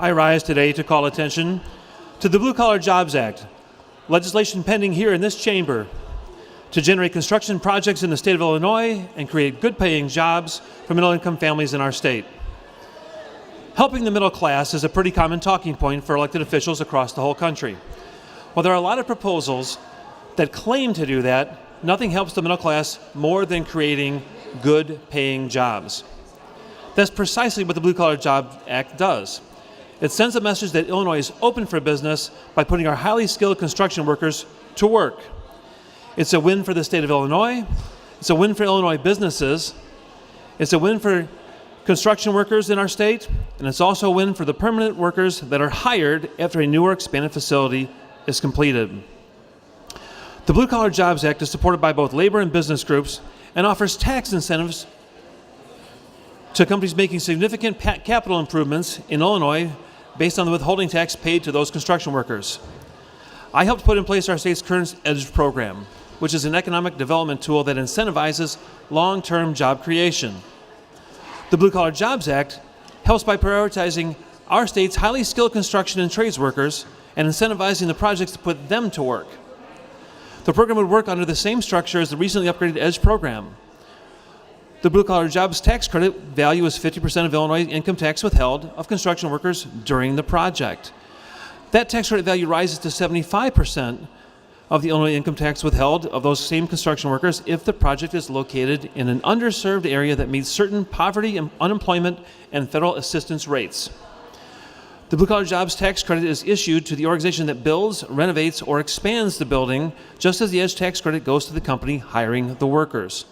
I rise today to call attention to the Blue Collar Jobs Act, legislation pending here in this chamber to generate construction projects in the state of Illinois and create good-paying jobs for middle-income families in our state. Helping the middle class is a pretty common talking point for elected officials across the whole country. While there are a lot of proposals that claim to do that, nothing helps the middle class more than creating good-paying jobs. That's precisely what the Blue Collar Jobs Act does. It sends a message that Illinois is open for business by putting our highly skilled construction workers to work. It's a win for the state of Illinois. It's a win for Illinois businesses. It's a win for construction workers in our state, and it's also a win for the permanent workers that are hired after a new or expanded facility is completed. The Blue Collar Jobs Act is supported by both labor and business groups and offers tax incentives to companies making significant capital improvements in Illinois based on the withholding tax paid to those construction workers. I helped put in place our state's current EDGE program, which is an economic development tool that incentivizes long-term job creation. The Blue Collar Jobs Act helps by prioritizing our state's highly skilled construction and trades workers and incentivizing the projects to put them to work. The program would work under the same structure as the recently upgraded EDGE program. The Blue Collar Jobs tax credit value is 50% of Illinois income tax withheld of construction workers during the project. That tax credit value rises to 75% of the Illinois income tax withheld of those same construction workers if the project is located in an underserved area that meets certain poverty, unemployment, and federal assistance rates. The Blue Collar Jobs tax credit is issued to the organization that builds, renovates, or expands the building, just as the EDGE tax credit goes to the company hiring the workers.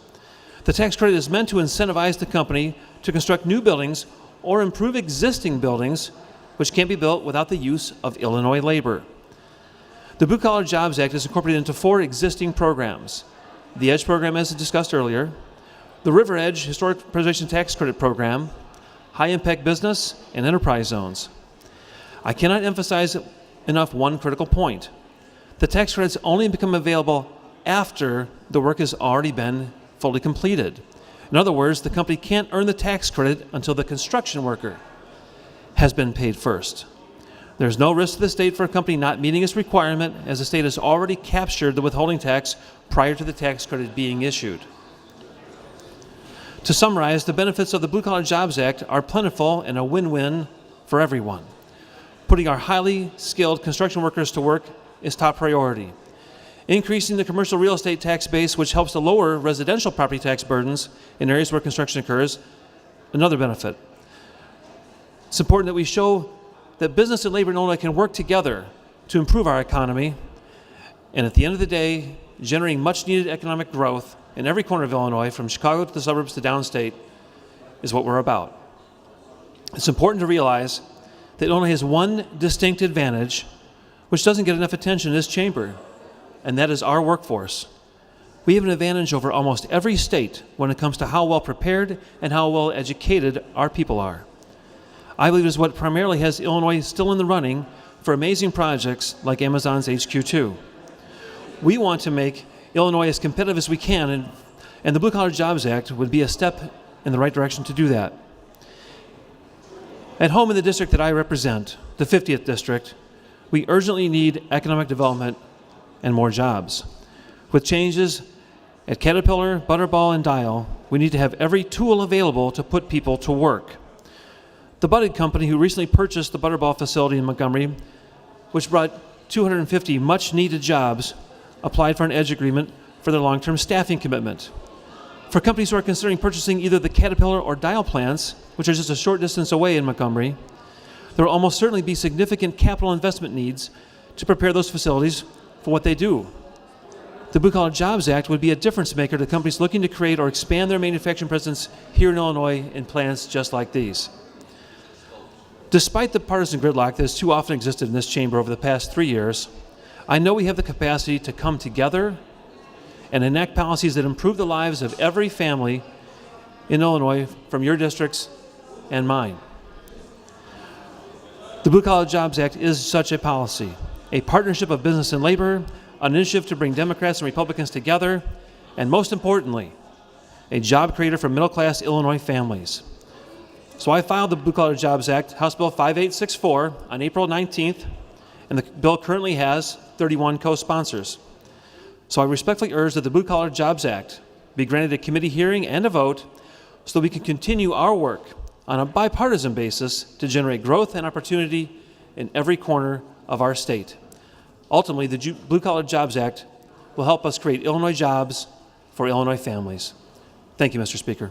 The tax credit is meant to incentivize the company to construct new buildings or improve existing buildings which can't be built without the use of Illinois labor. The Blue Collar Jobs Act is incorporated into 4 existing programs. The EDGE program, as discussed earlier, the River Edge Historic Preservation Tax Credit Program, High Impact Business, and Enterprise Zones. I cannot emphasize enough one critical point. The tax credits only become available after the work has already been fully completed. In other words, the company can't earn the tax credit until the construction worker has been paid first. There's no risk to the state for a company not meeting its requirement, as the state has already captured the withholding tax prior to the tax credit being issued. To summarize, the benefits of the Blue Collar Jobs Act are plentiful and a win-win for everyone. Putting our highly skilled construction workers to work is top priority. Increasing the commercial real estate tax base, which helps to lower residential property tax burdens in areas where construction occurs, another benefit. It's important that we show that business and labor in Illinois can work together to improve our economy, and at the end of the day, generating much-needed economic growth in every corner of Illinois, from Chicago to the suburbs to downstate, is what we're about. It's important to realize that Illinois has one distinct advantage which doesn't get enough attention in this chamber, and that is our workforce. We have an advantage over almost every state when it comes to how well prepared and how well educated our people are. I believe it is what primarily has Illinois still in the running for amazing projects like Amazon's HQ2. We want to make Illinois as competitive as we can, and the Blue Collar Jobs Act would be a step in the right direction to do that. At home in the district that I represent, the 50th district, we urgently need economic development and more jobs. With changes at Caterpillar, Butterball, and Dial, we need to have every tool available to put people to work. The Budded Company, who recently purchased the Butterball facility in Montgomery, which brought 250 much-needed jobs, applied for an EDGE agreement for their long-term staffing commitment. For companies who are considering purchasing either the Caterpillar or Dial plants, which are just a short distance away in Montgomery, there will almost certainly be significant capital investment needs to prepare those facilities for what they do. The Blue Collar Jobs Act would be a difference maker to companies looking to create or expand their manufacturing presence here in Illinois in plants just like these. Despite the partisan gridlock that has too often existed in this chamber over the past 3 years, I know we have the capacity to come together and enact policies that improve the lives of every family in Illinois from your districts and mine. The Blue Collar Jobs Act is such a policy, a partnership of business and labor, an initiative to bring Democrats and Republicans together, and most importantly, a job creator for middle-class Illinois families. So I filed the Blue Collar Jobs Act, House Bill 5864, on April 19th, and the bill currently has 31 co-sponsors. So I respectfully urge that the Blue Collar Jobs Act be granted a committee hearing and a vote so that we can continue our work on a bipartisan basis to generate growth and opportunity in every corner of our state. Ultimately, the Blue Collar Jobs Act will help us create Illinois jobs for Illinois families. Thank you, Mr. Speaker.